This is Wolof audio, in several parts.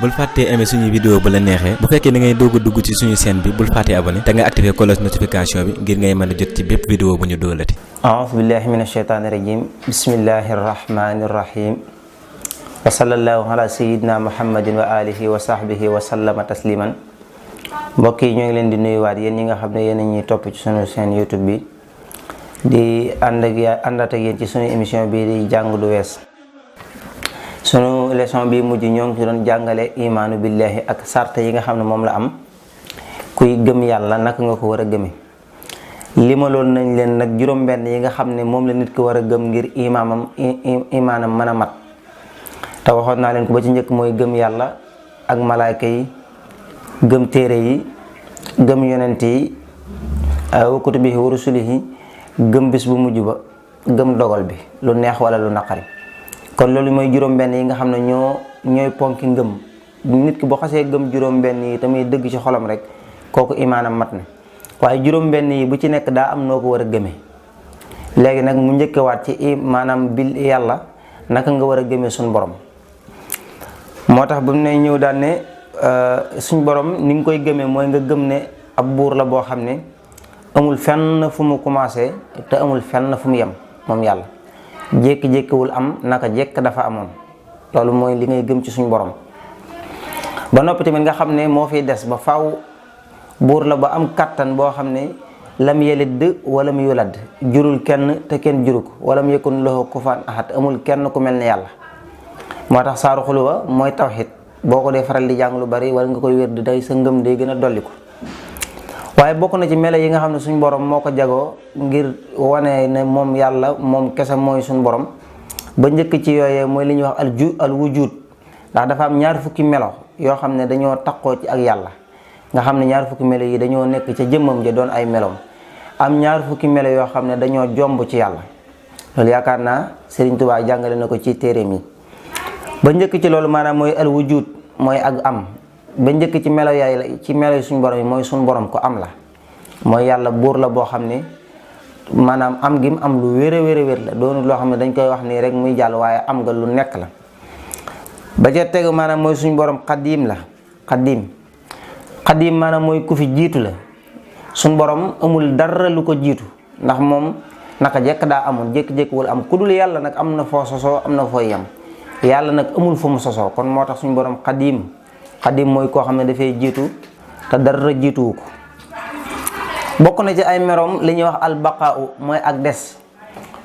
bul fàttee aimer suñu vidéo bu la neexee bu fekkee da ngay doog a dugg ci suñu chaîne bi bul fàttee abonné te nga activer cloche notification bi ngir ngay mën a jot ci bépp vidéo bu ñu doolati. a'uuzu billahi minash shaytaani rajim bismillahir rahmanir rahim wa sallallahu ala sayyidina muhammadin wa alihi wa sahbihi wa sallama tasliman. mbokk yi ñoo ngi leen di nuyuwaat yéen ñi nga xam ne yéen a ñuy topp ci suñu chaîne YouTube bi di àndaat ak yéen ci suñu émission bi di jàng du wees. sunu leçon bi mujj ñoo ngi ci doon jàngale imaanu billahi ak sart yi nga xam ne moom la am kuy gëm yàlla naka nga ko war a gëme limaloon nañ leen nag juróom-benn yi nga xam ne moom la nit ko war a gëm ngir imaanam mën a mat te waxoon naa leen ko ba ci njëkk mooy gëm yàlla ak malaayka yi gëm téere yi gëm yonent yi wa kutubihi wa rusulihi gëm bis bu mujj ba gëm dogal bi lu neex wala lu naqari. kon loolu mooy juróom-benn yi nga xam ne ñooy ponki ngëm nit ki boo xasee gëm juróom-benn yi tamit dëgg ci xolam rek kooku imaanam mat na waaye juróom-benn yi bu ci nekk daa am noo ko war a gëmee léegi nag mu njëkkewaat ci maanaam bil yàlla naka nga war a gëmee suñ borom. moo tax ba mu ne ñëw daal ne suñ borom ni nga koy gëmee mooy nga gëm ne ab buur la boo xam ne amul fenn fu mu commencé te amul fenn fu mu yem moom yàlla. jékki-jékkiwul am naka jekk dafa amoon loolu mooy li ngay gëm ci suñu borom ba noppi tamit nga xam ne moo fiy des ba faw buur la ba am kattan boo xam ne lam yalid walam yulad jurul kenn te kenn juru ko walam yakun lahu kufuwan ahad amul kenn ku mel ne yàlla. moo tax saaru xuluwa mooy tawhid boo ko dee faral di jàng lu bari wala nga koy wér di day sa ngëm day gën a dolli ko waaye bokk na ci melo yi nga xam ne suñu borom moo ko jagoo ngir wane ne moom yàlla moom kese mooy suñu borom ba njëkk ci yooyee mooy li ñuy wax al wujud ndax dafa am ñaar fukki melo yoo xam ne dañoo taqoo ci ak yàlla nga xam ne ñaar fukki melo yi dañoo nekk ca jëmmam ja doon ay meloom am ñaar fukki melo yoo xam ne dañoo jomb ci yàlla loolu yaakaar naa Serigne Touba jàngale na ko ci téeréem yi ba njëkk ci loolu maanaam mooy al wujud mooy ak am ba njëkk ci melo yaay la ci melo suñu borom yi mooy suñu borom ko am la mooy yàlla buur la boo xam ne maanaam am gi mu am lu wér a wér la doonul loo xam ne dañ koy wax nii rek muy jàll waaye am nga lu nekk la. ba ca tegu maanaam mooy suñu borom xadiim la xadiim maanaam mooy ku fi jiitu la suñu borom amul dara lu ko jiitu ndax moom naka jekk daa amoon jékki-jékkiwul am ku dul yàlla nag am na foo sosoo am na foo yem yàlla nag amul fu mu sosoo kon moo tax suñu borom xadiim mooy koo xam ne dafay jiitu te dara jiituwu ko. bokk na ci ay meroom li ñuy wax albaqaau mooy ak des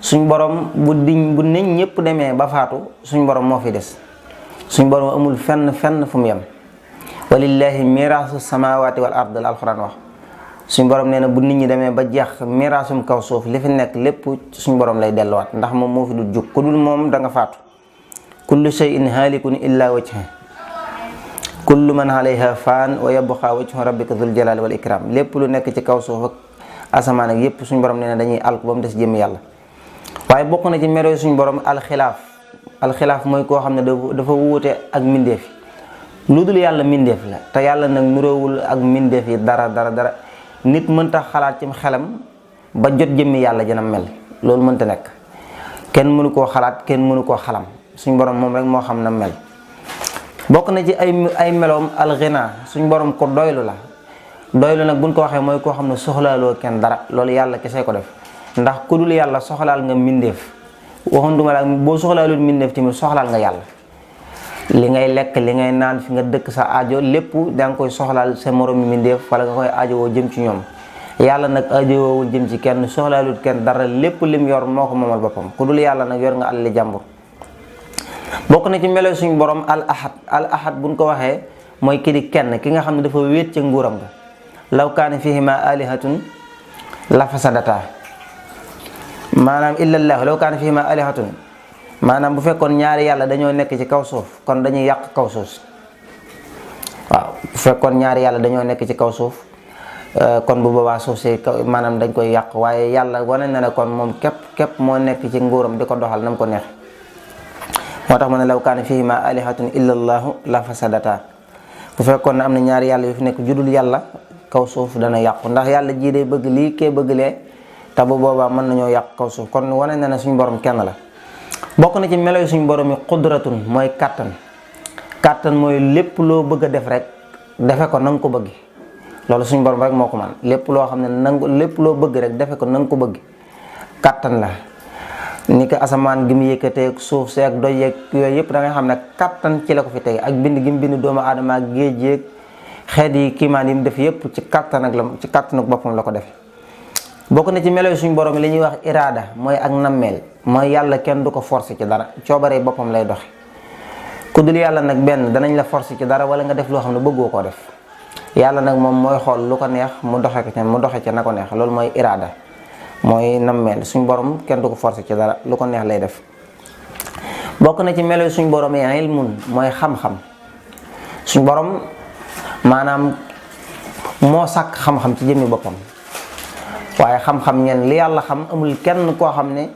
suñ borom bu nit ñëpp demee ba faatu suñ borom moo fi des suñ borom amul fenn fu mu yem walillahi miraasu samawati wal ard la alxuraan wax suñ borom nee na bu nit ñi demee ba jeex miraasum kaw suuf li fi nekk lépp suñ borom lay delluwaat ndax moom moo fi dul jóg ku dul moom da nga faatu kullu shay'in haalikun illa wajha kullu man alayha faan wa yabqa wajhu rabbika dhul jalali wal ikram lépp lu nekk ci kaw suuf ak asamaan ak yépp suñu borom nee na dañuy alku ba mu des jëmm yàlla. waaye bokk na ci mero suñu borom alxilaaf mooy koo xam ne dafa wuute ak mbindeef yi lu dul yàlla mbindeef la te yàlla nag nuróowul ak mbindeef yi dara nit mënta xalaat ci xelam ba jot jëmmi yàlla jënam mel loolu mënta nekk kenn mënu koo xalaat kenn mënu koo xalam suñu borom moom rek moo xam na mel. bokk na ci ay meloom alxina suñ borom ko doylu la doylu nag buñ ko waxee mooy koo xam ne soxlaaloo kenn dara loolu yàlla kese ko def ndax ku dul yàlla soxlaal nga mbindeef waxanduma la boo soxlaalul mbindeef tamit soxlaal nga yàlla li ngay lekk li ngay naan fi nga dëkk sa aajo lépp da nga koy soxlaal sa moromi mbindeef wala nga koy aajowoo jëm ci ñoom yàlla nag aajowoowul jëm ci kenn soxlaalul kenn dara lépp lim yor moo ko moomal boppam ku dul yàlla nag yor nga alali jàmbur. bokk na ci melo suñu borom al ahad buñ ko waxee mooy ki di kenn ki nga xam ne dafa wéet ca nguuram ga law kaana fihima alihatun la fasadata maanaam illallahu law kaana fihima alihatun maanaam bu fekkoon ñaari yàlla dañoo nekk ci kaw suuf kon dañuy yàq kaw suuf waaw bu fekkoon ñaari yàlla dañoo nekk ci kaw suuf kon bu boobaa suuf si maanaam dañ koy yàq waaye yàlla wane na ne kon moom képp moo nekk ci nguuram di ko doxal na mu ko neex. moo tax ma ne law kaana fihima alihatun illa allahu la fasadata bu fekkoon ne am na ñaari yàlla yu fi nekk judul yàlla kaw suuf dana yàqu ndax yàlla ji day bëgg lii kee bëgg lee te bu boobaa mën nañoo yàq kaw suuf kon wane na ne suñu borom kenn la. bokk na ci melo suñu borom yi qudratun mooy kattan kàttan mooy lépp loo bëgg a def rek defe ko na nga ko bëgg. loolu suñu borom rek moo ko man lépp loo xam ne lépp loo bëgg rek defe ko na nga ko bëgg kàttan la. ni ko asamaan gi mu yëkkatee suuf see ak doj yeeg yooyu yëpp da ngay xam ne kàttan ci la ko fi tege ak bind gi mu bind doomu aadama ak géej yeeg xeet yi kiimaan yi mu def yëpp ci kàttan ak ci kàttanu boppam la ko defe. bokk na ci melo suñu borom li ñuy wax iraada mooy ak nammeel mooy yàlla kenn du ko forcer ci dara coobaree boppam lay doxe. ku dul yàlla nag benn danañ la forcer ci dara wala nga def loo xam ne bëggoo koo def yàlla nag moom mooy xool lu ko neex mu doxe ca na ko neex loolu mooy iraada mooy nammeel. suñ borom kenn du ko forcer ci dara lu ko neex lay def. bokk na ci melo suñ borom yi ilmun mooy xam-xam suñ borom maanaam moo sàkk xam-xam ci jëmmi boppam waaye xam-xam ñen li yàlla xam amul kenn koo xam ne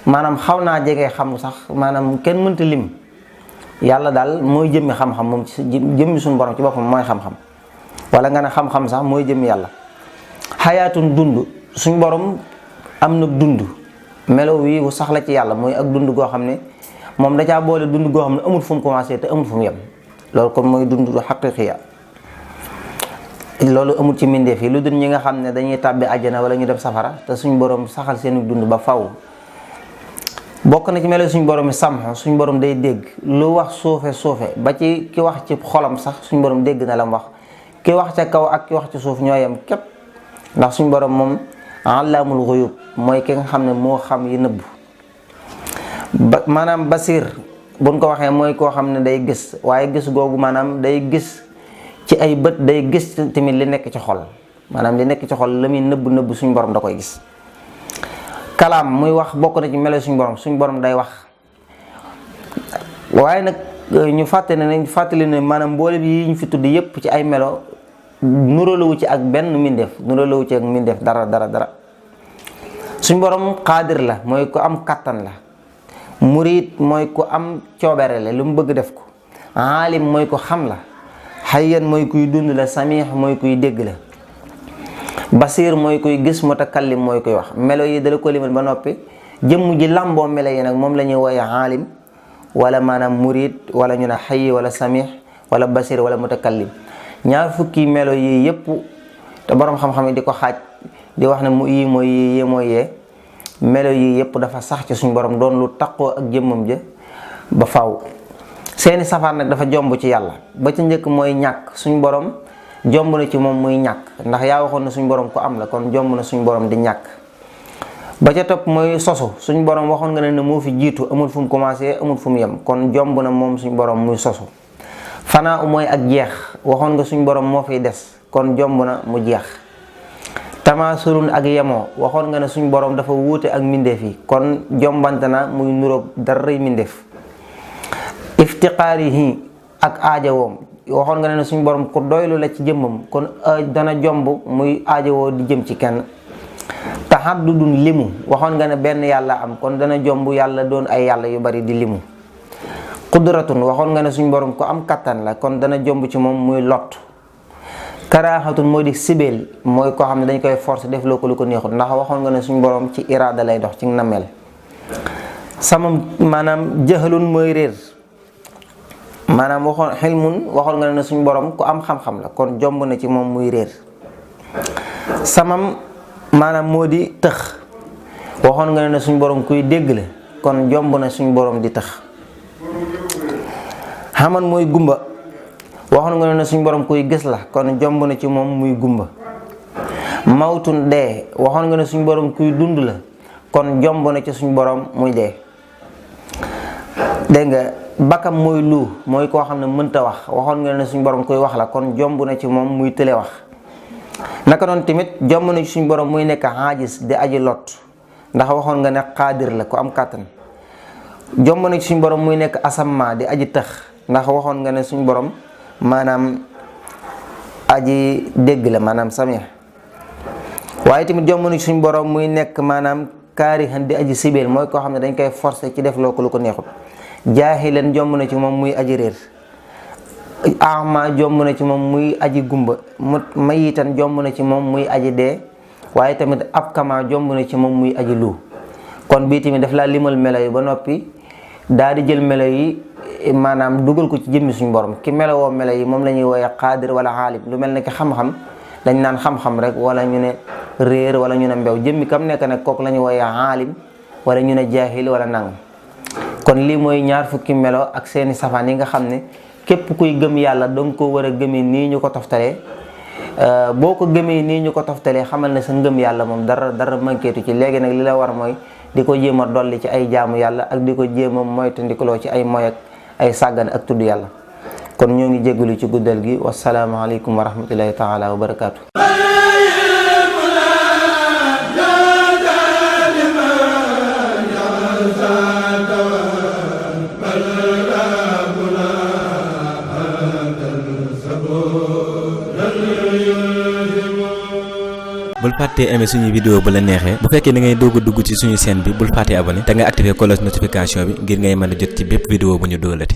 maanaam xaw naa jege xam sax maanaam kenn mënta lim yàlla daal mooy jëmmi xam-xam moom ci jëmmi suñ borom ci boppam mooy xam-xam wala nga ne xam-xam sax mooy jëmmi yàlla. xayaatun dund suñ borom am na dund melo wi wu sax la ci yàlla mooy ak dund goo xam ne moom da caa boole dund goo xam ne amul fu mu commencé te amul fu mu yem loolu kon mooy dund du xaqiqiya loolu amul ci mbindeef yi lu dul ñi nga xam ne dañuy tàbbi àjjana wala ñu dem safara te suñ borom saxal seenu dund ba faw. bokk na ci melo suñ borom yi samxo suñ borom day dégg lu wax suufe ba ci ki wax ci xolam sax suñ borom dégg na la mu wax ki wax ca kaw ak ki wax ci suuf ñoo yem képp ndax suñ borom moom allaamul xuyub mooy ki nga xam ne moo xam yi nëbb maanaam basir buñ ko waxee mooy koo xam ne day gis waaye gis googu maanaam day gis ci ay bët day gis tamit li nekk ci xol maanaam li nekk ci xol la muy nëbb suñ borom da koy gis. kalaam muy wax bokk na ci melo suñ borom day wax waaye nag ñu fàttali ne maanaam mboole bi yi ñu fi tudd yépp ci ay melo nuralawu ci ak benn mbindeef dara suñ borom xaadir la mooy ku am kattan la. murid mooy ku am coobere la lu mu bëgg def ko. aalim mooy ku xam la. xayyan mooy kuy dund la. samih mooy kuy dégg la. basir mooy kuy gis. mutakallim mooy kuy wax melo yi dala ko limal ba noppi jëmm ji làmboo melo yi nag moom la ñuy wooye aalim wala maanaam murid wala ñu ne xayyi wala samih wala basir wala mutakallim ñaar fukki melo yi yépp te borom xam-xam yi di ko xaaj di wax ne mu yii mooy yii mooy yee melo yi yépp dafa sax ci suñu borom doon lu taqoo ak jëmmam ja ba faw seeni safaan nag dafa jomb ci yàlla ba ci njëkk mooy ñàkk suñu borom jomb na ci moom muy ñàkk ndax yaa waxoon na suñu borom ku am la kon jomb na suñu borom di ñàkk. ba ca topp mooy sosu suñu borom waxoon nga ne moo fi jiitu amul fu mu commencé amul fu mu yem kon jomb na moom suñu borom muy sosu. fanaa mooy ak jeex waxoon nga suñu borom moo fiy des kon jomb na mu jeex. tamaasulun ak yemoo waxoon nga ne suñu borom dafa wuute ak mbindeef yi kon jombante na muy nuroog daray mbindeef. iftiqaarihi ak aajawoom waxoon nga ne suñu borom ku doylu la ci jëmmam kon dana jomb muy aajowoo di jëm ci kenn. tahaddudun limu waxoon nga ne benn yàlla am kon dana jomb yàlla doon ay yàlla yu bari di limu. qudratun waxoon nga ne suñu borom ku am kattan la kon dana jomb ci moom muy lot. karaaxatun moo di sibeel mooy koo xam ne dañ koy force def loo ko lu ko neexut ndax waxoon nga ne suñu borom ci iraada lay dox ci nameel. sama maanaam jahalun mooy réer maanaam waxoon nga ne suñu borom ku am xam-xam la kon jomb na ci moom muy réer. samam maanaam moo di tëx waxoon nga ne suñu borom kuy dégg la kon jomb na suñu borom di tëx. xaman mooy gumba waxoon nga ne suñu borom kuy gis la kon jomb na ci moom muy gumba. mawtun dee waxoon nga ne suñu borom kuy dund la kon jomb na ci suñu borom muy dee. dégg nga bakam mooy lu mooy koo xam ne mënta wax waxoon nga ne suñu borom kuy wax la kon jomb na ci moom muy tële wax. naka noonu tamit jomb na ci suñu borom muy nekk xaajis di aji lot ndax waxoon nga ne xaadir la ku am kàttan. jomb na ci suñu borom muy nekk asamma di aji tëx ndax waxoon nga ne suñu borom maanaam aji dégg la maanaam samia waaye tamit jomb na ci suñu borom muy nekk maanaam kaarihan di aji sibeel mooy koo xam ne dañ koy forcer ci def loo ko lu ko neexut. jaahilan jomb na ci moom muy aji réer. ama jomb na ci moom muy aji gumba mayitan jomb na ci moom muy aji dee waaye tamit ab kama jomb na ci moom muy aji lu kon bii tamit daf laa limal melo yi ba noppi daal di jël melo yi maanaam dugal ko ci jëmmi suñu borom. ki melowoo melo yi moom la ñuy wooye qaadir wala aalim. lu mel ne ki xam-xam dañ naan xam-xam rek, wala ñu ne réer, wala ñu ne mbew. jëmmi kam nekk nag kooku la ñuy wooye aalim, wala ñu ne jaahil wala nangam. kon lii mooy ñaar fukki melo ak seeni safaan yi nga xam ne képp kuy gëm yàlla danga ko war a gëmee nii ñu ko toftalee. boo ko gëmee nii ñu ko toftalee xamal ne sa ngëm yàlla moom dara manquétu ci. léegi nag li la war mooy di ko jéem a dolli ci ay jaamu yàlla ak di ko jéem a moytandikuloo ci ay moy ak ay sàggan ak tudd yàlla. kon ñoo ngi jégalu ci guddal gi. wasalaamaaleykum wa rahmatullahi taala wa barakaatu. bul fàttee aimer suñu vidéo bu la neexee. bu fekkee da ngay doog a dugg ci suñu chaîne bi bul fàttee abonné te nga activer cloche notification bi ngir ngay mën a jot ci bépp vidéo bu ñu dóolati.